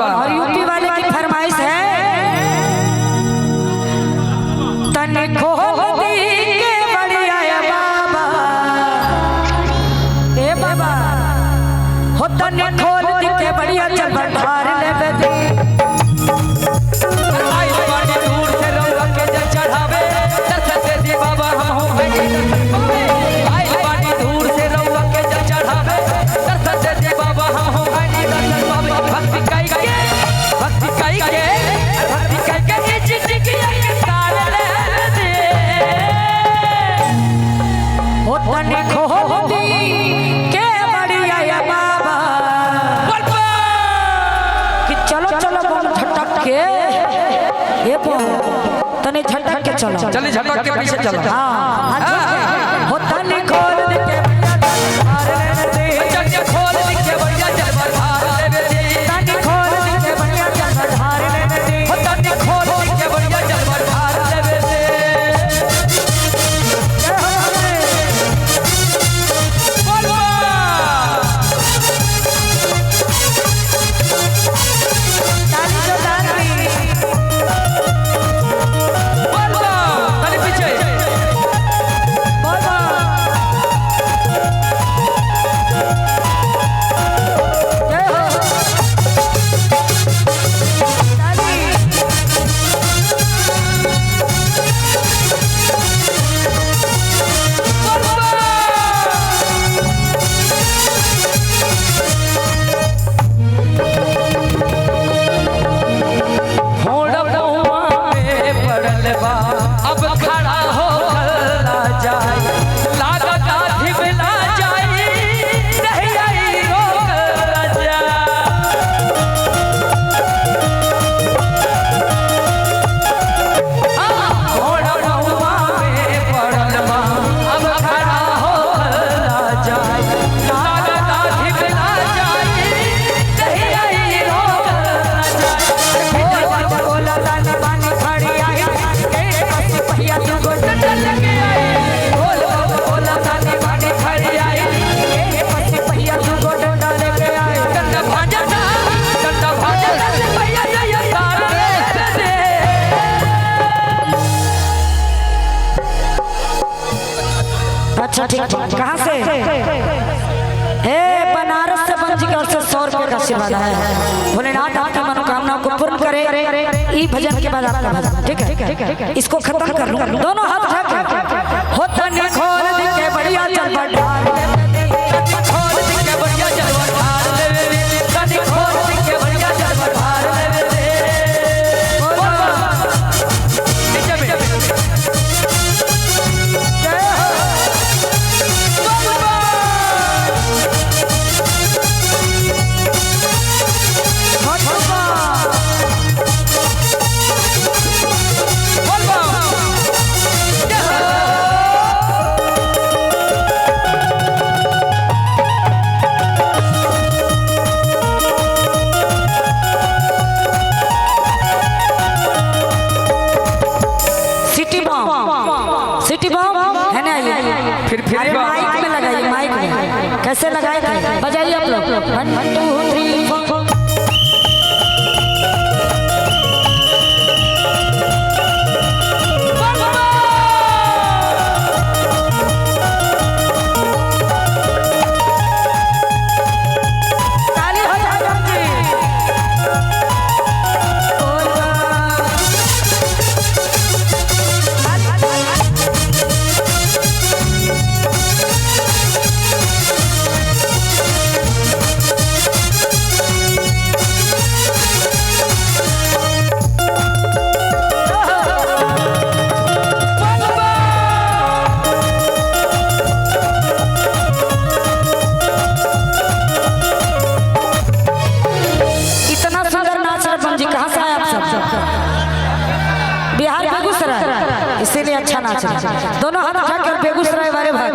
और यूपी वाले की फरमाइश है तने खोल दी के बढ़िया या बाबा ए बाबा हो तने खोल दी के बढ़िया चल भंडार ले बेदी आई बड़ी दूर से रंग के जल चढ़ावे दर्शन दे दी बाबा हम हो आई बड़ी दूर से रंग के जल चढ़ावे दर्शन दे दी बाबा हम हो दर्शन बाबा भक्ति कई के जिंदगी के तार ले दे हो तने खोल दी के बढ़िया या बाबा कि चलो चलो बम झटक के ये तने झटक के चलो चलिए झटक के पीछे चलो हां हो तने खोल दे के चल खोल दे के बढ़िया चल भर ले दे तने खोल दे के बढ़िया चल भर ले दे हो तने खोल दे के बढ़िया चल भर ले दे अब खड़ा हो ना जाए लागा गाधी मिला जाए नहीं आई रोक ना जाए घोड़ा बहुआ में पड़ल बा अब खड़ा हो ना जाए लागा गाधी मिला जाए नहीं आई रोक ना जाए बोला दानी पानी खड़ी आई पहिया तू को चल के आई बोला दानी पानी खड़ी आई पहिया तू को डंडा लेके आए डंडा भाजा से भैया जय तार दे अच्छा ठीक कहाँ से हे बनारस से बंजी की ओर से 100 रुपए का आशीर्वाद है भोलेनाथ आपकी मनोकामनाओं को पूर्ण करे ई भजन के बाद आपका भजन ठीक है इसको खत्म कर लूं दोनों हाथ उठा के हो तने खोल दे के बढ़िया चल भंडार खोल दे के बढ़िया चल भंडार ले तनी खोल दे के बढ़िया चल भंडार ले दे सिटी बम है ना ये फिर माइक में लगाइए माइक में कैसे लगाए थे बजाइए आप लोग 1 2 3 4 बिहार बेगूसराय इसीलिए अच्छा नाच रहा दोनों हाथ उठा कर बेगूसराय वाले भाई